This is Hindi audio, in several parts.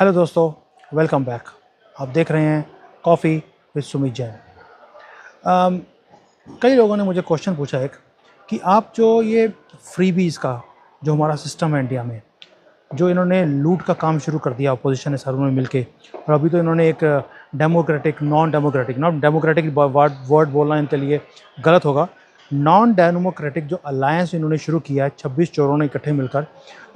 हेलो दोस्तों, वेलकम बैक। आप देख रहे हैं कॉफ़ी विद सुमित जैन। कई लोगों ने मुझे क्वेश्चन पूछा एक कि आप जो ये फ्रीबीज़ का जो हमारा सिस्टम है इंडिया में, जो इन्होंने लूट का काम शुरू कर दिया अपोजिशन ने सारों ने मिलके, और अभी तो इन्होंने एक नॉन डेमोक्रेटिक वर्ड बोलना इनके लिए गलत होगा। नॉन डेमोक्रेटिक जो अलायंस इन्होंने शुरू किया है 26 चोरों ने इकट्ठे मिलकर,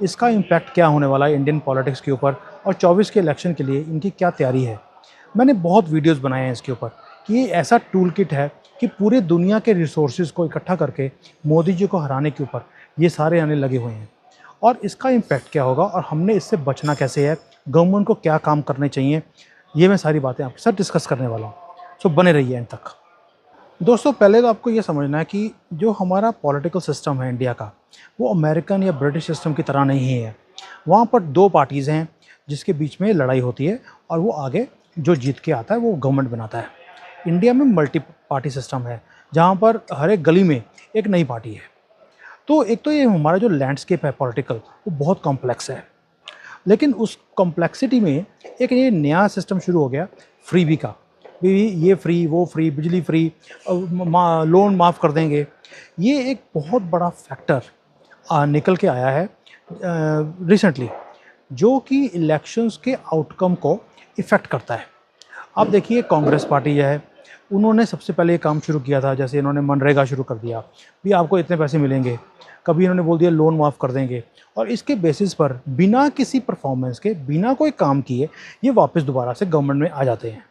इसका इम्पैक्ट क्या होने वाला है इंडियन पॉलिटिक्स के ऊपर और 24 के इलेक्शन के लिए इनकी क्या तैयारी है। मैंने बहुत वीडियोस बनाए हैं इसके ऊपर कि ये ऐसा टूल किट है कि पूरे दुनिया के रिसोर्सेज को इकट्ठा करके मोदी जी को हराने के ऊपर ये सारे आने लगे हुए हैं, और इसका इम्पैक्ट क्या होगा और हमने इससे बचना कैसे है, गवर्नमेंट को क्या काम करने चाहिए, ये मैं सारी बातें आपके साथ डिस्कस करने वाला हूँ। सो बने रहिए एंड तक। दोस्तों, पहले तो आपको ये समझना है कि जो हमारा पॉलिटिकल सिस्टम है इंडिया का, वो अमेरिकन या ब्रिटिश सिस्टम की तरह नहीं है। वहाँ पर दो पार्टीज़ हैं जिसके बीच में लड़ाई होती है, और वो आगे जो जीत के आता है वो गवर्नमेंट बनाता है। इंडिया में मल्टी पार्टी सिस्टम है, जहाँ पर हर एक गली में एक नई पार्टी है। तो एक तो ये हमारा जो लैंडस्केप है पॉलिटिकल, वो बहुत कॉम्प्लेक्स है। लेकिन उस कॉम्प्लेक्सिटी में एक ये नया सिस्टम शुरू हो गया फ्रीबी का, भी ये फ्री वो फ्री, बिजली फ्री, लोन माफ़ कर देंगे। ये एक बहुत बड़ा फैक्टर निकल के आया है रिसेंटली, जो कि इलेक्शंस के आउटकम को इफ़ेक्ट करता है। अब देखिए, कांग्रेस पार्टी जो है, उन्होंने सबसे पहले ये काम शुरू किया था, जैसे इन्होंने मनरेगा शुरू कर दिया, भी आपको इतने पैसे मिलेंगे। कभी इन्होंने बोल दिया लोन माफ़ कर देंगे, और इसके बेसिस पर बिना किसी परफॉर्मेंस के, बिना कोई काम किए, ये वापस दोबारा से गवर्नमेंट में आ जाते हैं।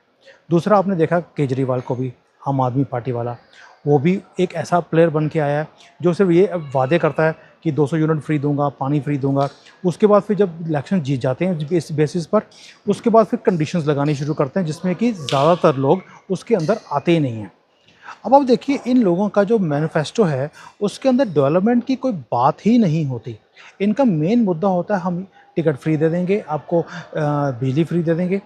दूसरा, आपने देखा केजरीवाल को भी, आम आदमी पार्टी वाला, वो भी एक ऐसा प्लेयर बन के आया है जो सिर्फ ये वादे करता है कि 200 यूनिट फ्री दूंगा, पानी फ्री दूंगा। उसके बाद फिर जब इलेक्शन जीत जाते हैं इस बेसिस पर, उसके बाद फिर कंडीशंस लगानी शुरू करते हैं जिसमें कि ज़्यादातर लोग उसके अंदर आते ही नहीं हैं। अब आप देखिए, इन लोगों का जो मैनिफेस्टो है उसके अंदर डेवलपमेंट की कोई बात ही नहीं होती। इनका मेन मुद्दा होता है हम टिकट फ्री दे देंगे आपको, बिजली फ्री दे देंगे।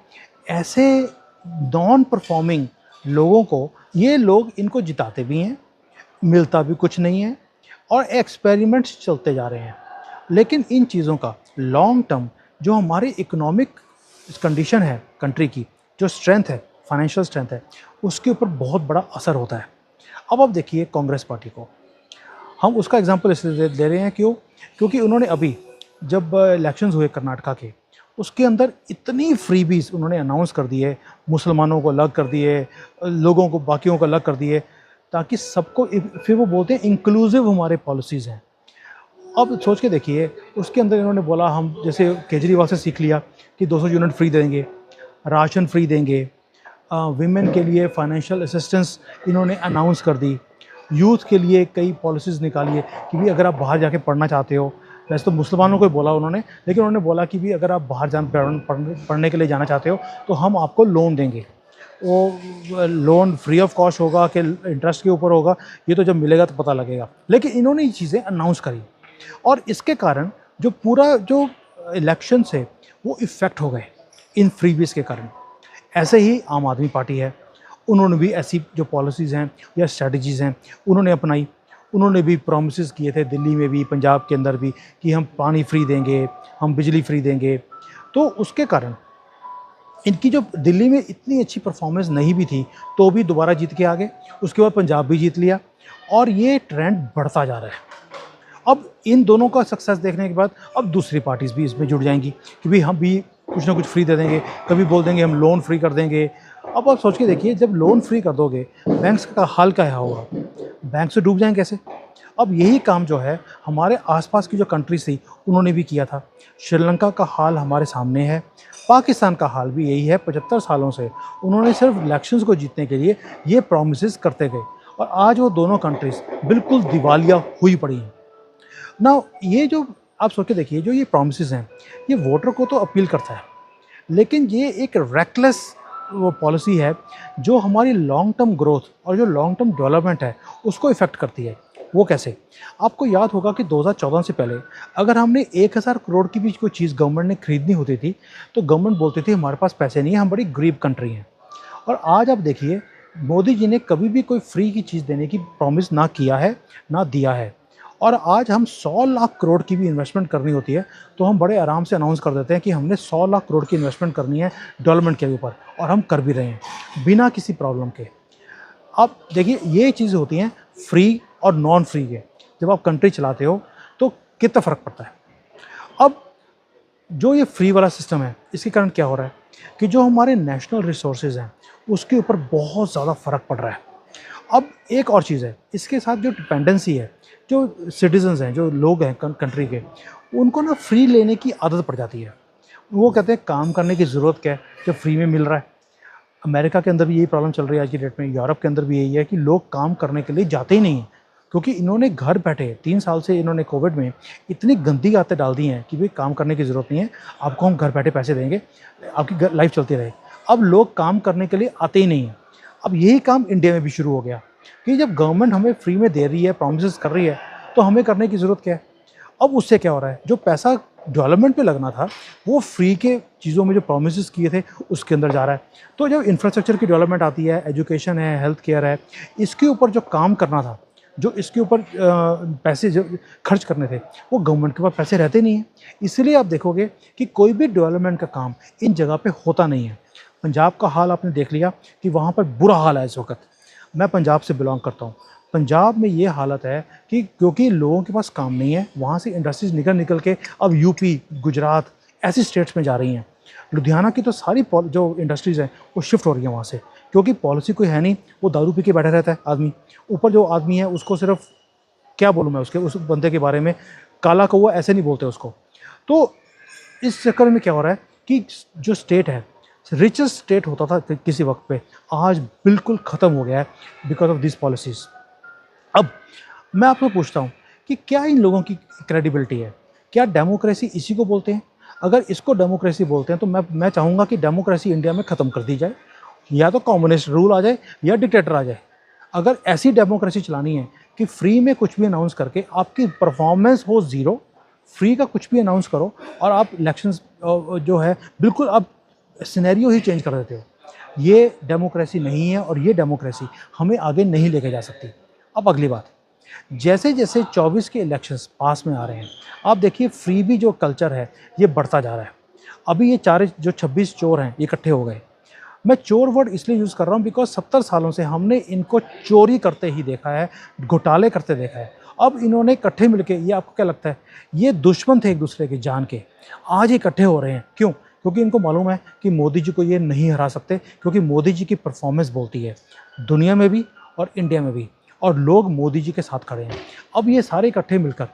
ऐसे नॉन परफॉर्मिंग लोगों को ये लोग इनको जिताते भी हैं, मिलता भी कुछ नहीं है, और एक्सपेरिमेंट्स चलते जा रहे हैं। लेकिन इन चीज़ों का लॉन्ग टर्म जो हमारी इकोनॉमिक कंडीशन है कंट्री की, जो स्ट्रेंथ है, फाइनेंशियल स्ट्रेंथ है, उसके ऊपर बहुत बड़ा असर होता है। अब आप देखिए कांग्रेस पार्टी को, हम उसका एग्जांपल इसलिए दे रहे हैं क्योंकि उन्होंने अभी जब इलेक्शंस हुए कर्नाटका के, उसके अंदर इतनी फ्रीबीज उन्होंने अनाउंस कर दिए, मुसलमानों को अलग कर दिए, लोगों को बाकियों को अलग कर दिए, ताकि सबको, फिर वो बोलते हैं इंक्लूसिव हमारे पॉलिसीज़ हैं। अब सोच के देखिए, उसके अंदर इन्होंने बोला, हम जैसे केजरीवाल से सीख लिया कि 200 यूनिट फ्री देंगे, राशन फ्री देंगे, विमेन के लिए फाइनेंशियल असिस्टेंस इन्होंने अनाउंस कर दी, यूथ के लिए कई पॉलिसीज़ निकाली है कि भी अगर आप बाहर जाके पढ़ना चाहते हो, वैसे तो मुसलमानों को ही बोला उन्होंने, लेकिन उन्होंने बोला कि भी अगर आप बाहर पढ़ने के लिए जाना चाहते हो तो हम आपको लोन देंगे। वो लोन फ्री ऑफ कॉस्ट होगा कि इंटरेस्ट के ऊपर होगा, ये तो जब मिलेगा तो पता लगेगा। लेकिन इन्होंने ये चीज़ें अनाउंस करी, और इसके कारण जो पूरा जो इलेक्शन है वो इफ़ेक्ट हो गए इन फ्रीबीज के कारण। ऐसे ही आम आदमी पार्टी है, उन्होंने भी ऐसी जो पॉलिसीज़ हैं या स्ट्रेटजीज़ हैं उन्होंने अपनाई। उन्होंने भी प्रॉमिसेस किए थे, दिल्ली में भी, पंजाब के अंदर भी, कि हम पानी फ्री देंगे, हम बिजली फ्री देंगे। तो उसके कारण इनकी जो दिल्ली में इतनी अच्छी परफॉर्मेंस नहीं भी थी, तो भी दोबारा जीत के आ गए। उसके बाद पंजाब भी जीत लिया, और ये ट्रेंड बढ़ता जा रहा है। अब इन दोनों का सक्सेस देखने के बाद अब दूसरी पार्टीज़ भी इसमें जुड़ जाएंगी कि भाई हम भी कुछ ना कुछ फ्री दे देंगे, कभी बोल देंगे हम लोन फ्री कर देंगे। अब आप सोच के देखिए, जब लोन फ्री कर दोगे, बैंक्स का हाल क्या होगा, बैंक से डूब जाएंगे कैसे। अब यही काम जो है हमारे आसपास की जो कंट्रीज थी उन्होंने भी किया था। श्रीलंका का हाल हमारे सामने है, पाकिस्तान का हाल भी यही है। 75 सालों से उन्होंने सिर्फ इलेक्शंस को जीतने के लिए ये प्रॉमिसेस करते गए, और आज वो दोनों कंट्रीज बिल्कुल दिवालिया हुई पड़ी हैं ना। ये जो आप सोच के देखिए, जो ये प्रॉमिसेस हैं, ये वोटर को तो अपील करता है, लेकिन ये एक रेकलेस वो पॉलिसी है जो हमारी लॉन्ग टर्म ग्रोथ और जो लॉन्ग टर्म डेवलपमेंट है उसको इफ़ेक्ट करती है। वो कैसे? आपको याद होगा कि 2014 से पहले अगर हमने 1000 करोड़ की भी कोई चीज़ गवर्नमेंट ने खरीदनी होती थी तो गवर्नमेंट बोलती थी हमारे पास पैसे नहीं है, हम बड़ी गरीब कंट्री हैं। और आज आप देखिए, मोदी जी ने कभी भी कोई फ्री की चीज़ देने की प्रॉमिस ना किया है, ना दिया है। और आज हम 100 लाख करोड़ की भी इन्वेस्टमेंट करनी होती है तो हम बड़े आराम से अनाउंस कर देते हैं कि हमने 100 लाख करोड़ की इन्वेस्टमेंट करनी है डेवलपमेंट के ऊपर, और हम कर भी रहे हैं बिना किसी प्रॉब्लम के। अब देखिए ये चीज़ें होती हैं फ्री और नॉन फ्री के। जब आप कंट्री चलाते हो तो कितना फ़र्क पड़ता है। अब जो ये फ्री वाला सिस्टम है, इसके कारण क्या हो रहा है कि जो हमारे नेशनल रिसोर्सेज हैं उसके ऊपर बहुत ज़्यादा फ़र्क पड़ रहा है। अब एक और चीज़ है, इसके साथ जो डिपेंडेंसी है, जो सिटीजन्स हैं, जो लोग हैं कंट्री के, उनको ना फ्री लेने की आदत पड़ जाती है। वो कहते हैं काम करने की ज़रूरत क्या है जब फ्री में मिल रहा है। अमेरिका के अंदर भी यही प्रॉब्लम चल रही है आज की डेट में, यूरोप के अंदर भी यही है कि लोग काम करने के लिए जाते ही नहीं हैं, क्योंकि इन्होंने घर बैठे 3 साल से इन्होंने कोविड में इतनी गंदी आदतें डाल दी हैं कि भाई काम करने की ज़रूरत नहीं है, आपको हम घर बैठे पैसे देंगे, आपकी लाइफ चलती रहे। अब लोग काम करने के लिए आते ही नहीं हैं। अब यही काम इंडिया में भी शुरू हो गया कि जब गवर्नमेंट हमें फ्री में दे रही है, प्रोमिस कर रही है, तो हमें करने की ज़रूरत क्या है। अब उससे क्या हो रहा है, जो पैसा डेवलपमेंट पे लगना था वो फ्री के चीज़ों में जो प्रोमिस किए थे उसके अंदर जा रहा है। तो जब इंफ्रास्ट्रक्चर की डेवलपमेंट आती है, एजुकेशन है, हेल्थ केयर है, इसके ऊपर जो काम करना था, जो इसके ऊपर पैसे जो खर्च करने थे, वो गवर्नमेंट के पास पैसे रहते नहीं हैं। इसलिए आप देखोगे कि कोई भी डेवलपमेंट का काम इन जगह पे होता नहीं है। पंजाब का हाल आपने देख लिया कि वहाँ पर बुरा हाल है इस वक्त। मैं पंजाब से बिलोंग करता हूँ। पंजाब में ये हालत है कि क्योंकि लोगों के पास काम नहीं है, वहाँ से इंडस्ट्रीज निकल निकल के अब यूपी, गुजरात ऐसी स्टेट्स में जा रही हैं। लुधियाना की तो सारी जो इंडस्ट्रीज़ हैं वो शिफ्ट हो रही हैं वहाँ से, क्योंकि पॉलिसी कोई है नहीं, वो दारू पी के बैठा रहता है आदमी। ऊपर जो आदमी है उसको सिर्फ, क्या बोलूँ मैं उसके, उस बंदे के बारे में, काला कौवा ऐसे नहीं बोलते उसको। तो इस चक्कर में क्या हो रहा है कि जो स्टेट है, रिचेस्ट स्टेट होता था किसी वक्त पे, आज बिल्कुल ख़त्म हो गया है बिकॉज ऑफ दिस पॉलिसीज़। अब मैं आपको पूछता हूँ कि क्या इन लोगों की क्रेडिबिलिटी है? क्या डेमोक्रेसी इसी को बोलते हैं? अगर इसको डेमोक्रेसी बोलते हैं तो मैं चाहूँगा कि डेमोक्रेसी इंडिया में ख़त्म कर दी जाए, या तो कम्युनिस्ट रूल आ जाए या डिक्टेटर आ जाए। अगर ऐसी डेमोक्रेसी चलानी है कि फ्री में कुछ भी अनाउंस करके आपकी परफॉर्मेंस हो ज़ीरो, फ्री का कुछ भी अनाउंस करो और आप इलेक्शंस जो है बिल्कुल आप सिनेरियो ही चेंज कर देते हो, ये डेमोक्रेसी नहीं है और ये डेमोक्रेसी हमें आगे नहीं लेके जा सकती। अब अगली बात, जैसे जैसे 24 के इलेक्शंस पास में आ रहे हैं, आप देखिए फ्री भी जो कल्चर है ये बढ़ता जा रहा है। अभी ये चार जो 26 चोर हैं ये इकट्ठे हो गए। मैं चोर वर्ड इसलिए यूज़ कर रहा हूँ बिकॉज 70 सालों से हमने इनको चोरी करते ही देखा है, घोटाले करते देखा है। अब इन्होंने इकट्ठे मिलके, ये आपको क्या लगता है, ये दुश्मन थे एक दूसरे के जान के, आज इकट्ठे हो रहे हैं। क्यों? क्योंकि इनको मालूम है कि मोदी जी को ये नहीं हरा सकते, क्योंकि मोदी जी की परफॉर्मेंस बोलती है दुनिया में भी और इंडिया में भी, और लोग मोदी जी के साथ खड़े हैं। अब ये सारे इकट्ठे मिलकर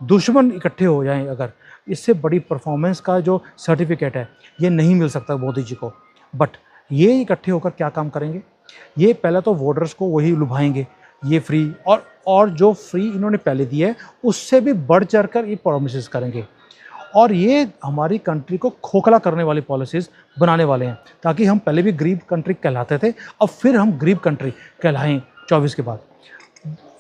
दुश्मन इकट्ठे हो जाएं, अगर इससे बड़ी परफॉर्मेंस का जो सर्टिफिकेट है ये नहीं मिल सकता मोदी जी को। बट ये इकट्ठे होकर क्या काम करेंगे, ये पहले तो वोटर्स को वही लुभाएंगे, ये फ्री और जो फ्री इन्होंने पहले दिया है उससे भी बढ़ चढ़ कर ये प्रोमिस करेंगे, और ये हमारी कंट्री को खोखला करने वाली पॉलिसीज़ बनाने वाले हैं, ताकि हम पहले भी गरीब कंट्री कहलाते थे, अब फिर हम गरीब कंट्री कहलाएं 24 के बाद।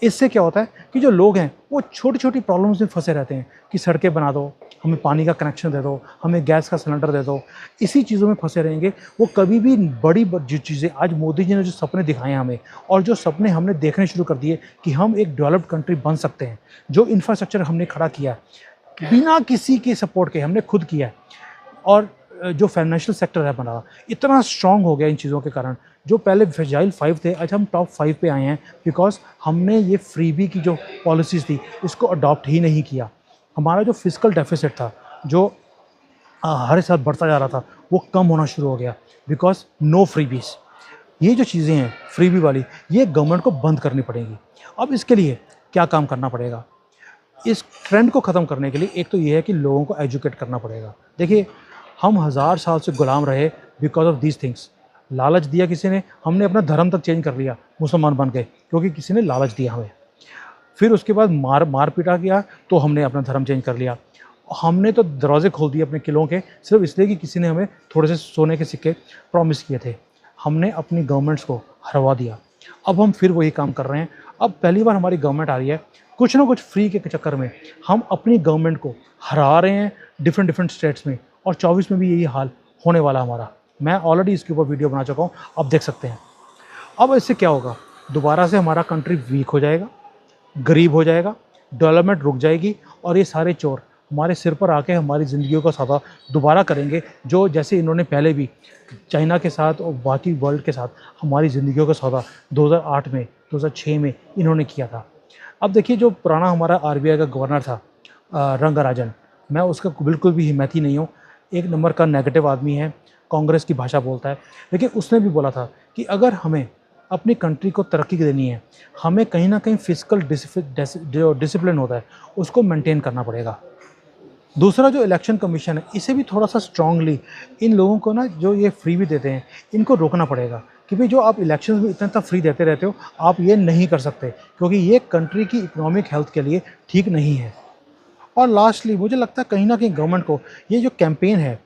इससे क्या होता है कि जो लोग हैं वो छोटी छोटी प्रॉब्लम्स में फंसे रहते हैं कि सड़कें बना दो, हमें पानी का कनेक्शन दे दो, हमें गैस का सिलेंडर दे दो, इसी चीज़ों में फंसे रहेंगे। वो कभी भी बड़ी जो चीज़ें आज मोदी जी ने जो सपने दिखाए हैं हमें, और जो सपने हमने देखने शुरू कर दिए कि हम एक डेवलप्ड कंट्री बन सकते हैं, जो इंफ्रास्ट्रक्चर हमने खड़ा किया बिना किसी के सपोर्ट के, हमने खुद किया, और जो फाइनेंशियल सेक्टर है बना इतना स्ट्रांग हो गया इन चीज़ों के कारण। जो पहले फ्रेजाइल 5 थे, आज हम टॉप 5 पे आए हैं बिकॉज हमने ये फ्रीबी की जो पॉलिसीज़ थी इसको अडॉप्ट ही नहीं किया। हमारा जो फिजिकल डेफिसिट था, जो हर साल बढ़ता जा रहा था, वो कम होना शुरू हो गया बिकॉज नो फ्रीबीज। ये जो चीज़ें हैं फ्रीबी वाली, ये गवर्नमेंट को बंद करनी पड़ेगी। अब इसके लिए क्या काम करना पड़ेगा, इस ट्रेंड को ख़त्म करने के लिए एक तो ये है कि लोगों को एजुकेट करना पड़ेगा। देखिए हम 1000 साल से गुलाम रहे बिकॉज ऑफ दीज थिंग्स। लालच दिया किसी ने, हमने अपना धर्म तक चेंज कर लिया, मुसलमान बन गए क्योंकि किसी ने लालच दिया हमें। फिर उसके बाद मार पीटा किया तो हमने अपना धर्म चेंज कर लिया। हमने तो दरवाजे खोल दिए अपने किलों के, सिर्फ इसलिए कि किसी ने हमें थोड़े से सोने के सिक्के प्रॉमिस किए थे। हमने अपनी गवर्नमेंट्स को हरवा दिया। अब हम फिर वही काम कर रहे हैं। अब पहली बार हमारी गवर्नमेंट आ रही है, कुछ ना कुछ फ्री के चक्कर में हम अपनी गवर्नमेंट को हरा रहे हैं डिफरेंट स्टेट्स में, और 24 में भी यही हाल होने वाला हमारा। मैं ऑलरेडी इसके ऊपर वीडियो बना चुका हूँ, आप देख सकते हैं। अब इससे क्या होगा, दोबारा से हमारा कंट्री वीक हो जाएगा, गरीब हो जाएगा, डेवलपमेंट रुक जाएगी और ये सारे चोर हमारे सिर पर आके हमारी ज़िंदगियों का सौदा दोबारा करेंगे, जो जैसे इन्होंने पहले भी चाइना के साथ और बाकी वर्ल्ड के साथ हमारी ज़िंदगियों का सौदा 2008 में 2006 में इन्होंने किया था। अब देखिए, जो पुराना हमारा आरबीआई का गवर्नर था रंगराजन, मैं उसका बिल्कुल भी हिम्मती नहीं हूँ। एक नंबर का नेगेटिव आदमी है, कांग्रेस की भाषा बोलता है। लेकिन उसने भी बोला था कि अगर हमें अपनी कंट्री को तरक्की देनी है, हमें कहीं ना कहीं फिजिकल जो डिसिप्लिन होता है उसको मेंटेन करना पड़ेगा। दूसरा, जो इलेक्शन कमीशन है, इसे भी थोड़ा सा स्ट्रांगली इन लोगों को ना, जो ये फ्री भी देते हैं, इनको रोकना पड़ेगा कि भाई जो आप इलेक्शंस में इतना फ्री देते रहते हो, आप ये नहीं कर सकते, क्योंकि ये कंट्री की इकोनॉमिक हेल्थ के लिए ठीक नहीं है। और लास्टली मुझे लगता है कहीं ना कहीं गवर्नमेंट को ये जो कैंपेन है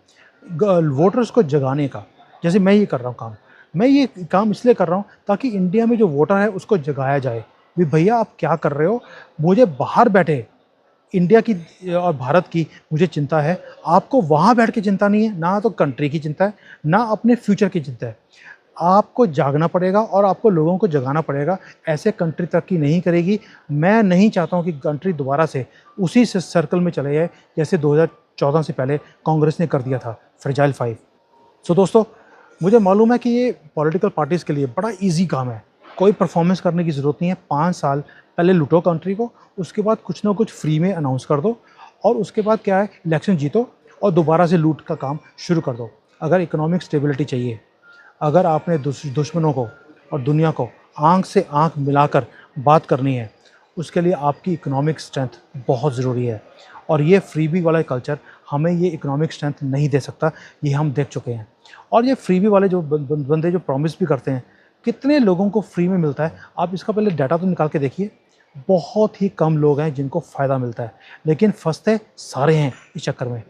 वोटर्स को जगाने का, जैसे मैं ये कर रहा हूँ काम, मैं ये काम इसलिए कर रहा हूँ ताकि इंडिया में जो वोटर है उसको जगाया जाए भी भैया आप क्या कर रहे हो, मुझे बाहर बैठे इंडिया की और भारत की मुझे चिंता है, आपको वहाँ बैठ के चिंता नहीं है, ना तो कंट्री की चिंता है ना अपने फ्यूचर की चिंता है। आपको जागना पड़ेगा और आपको लोगों को जगाना पड़ेगा, ऐसे कंट्री तरक्की नहीं करेगी। मैं नहीं चाहता हूँ कि कंट्री दोबारा से उसी सर्कल में चले जाए जैसे 2014 से पहले कांग्रेस ने कर दिया था, फ्रेजाइल 5। सो दोस्तों, मुझे मालूम है कि ये पॉलिटिकल पार्टीज़ के लिए बड़ा ईजी काम है, कोई परफॉर्मेंस करने की ज़रूरत नहीं है। 5 साल पहले लूटो कंट्री को, उसके बाद कुछ ना कुछ फ्री में अनाउंस कर दो और उसके बाद क्या है, इलेक्शन जीतो और दोबारा से लूट का काम शुरू कर दो। अगर इकोनॉमिक स्टेबिलिटी चाहिए, अगर आपने दुश्मनों को और दुनिया को आंख से आंख मिलाकर बात करनी है, उसके लिए आपकी इकोनॉमिक स्ट्रेंथ बहुत ज़रूरी है। और ये फ्रीबी वाला कल्चर हमें ये इकोनॉमिक स्ट्रेंथ नहीं दे सकता, ये हम देख चुके हैं। और ये फ्रीबी वाले जो बंदे जो प्रॉमिस भी करते हैं, कितने लोगों को फ्री में मिलता है, आप इसका पहले डाटा तो निकाल के देखिए। बहुत ही कम लोग हैं जिनको फ़ायदा मिलता है, लेकिन फंसते सारे हैं इस चक्कर में।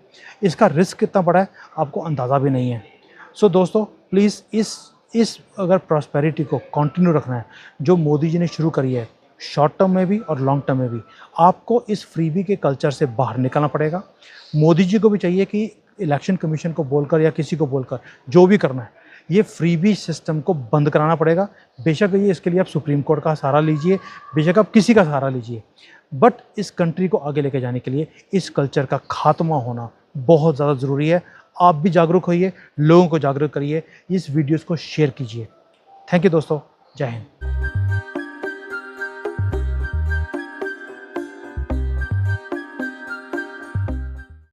इसका रिस्क कितना बड़ा है आपको अंदाज़ा भी नहीं है। सो दोस्तों, प्लीज़ इस अगर प्रॉस्पेरिटी को कंटिन्यू रखना है जो मोदी जी ने शुरू करी है, शॉर्ट टर्म में भी और लॉन्ग टर्म में भी, आपको इस फ्रीबी के कल्चर से बाहर निकलना पड़ेगा। मोदी जी को भी चाहिए कि इलेक्शन कमीशन को बोलकर या किसी को बोलकर जो भी करना है, ये फ्रीबी सिस्टम को बंद कराना पड़ेगा। बेशक ये इसके लिए आप सुप्रीम कोर्ट का सहारा लीजिए, बेशक आप किसी का सहारा लीजिए, बट इस कंट्री को आगे लेके जाने के लिए इस कल्चर का खात्मा होना बहुत ज़्यादा ज़रूरी है। आप भी जागरूक होइए, लोगों को जागरूक करिए, इस वीडियोज़ को शेयर कीजिए। थैंक यू दोस्तों, जय हिंद।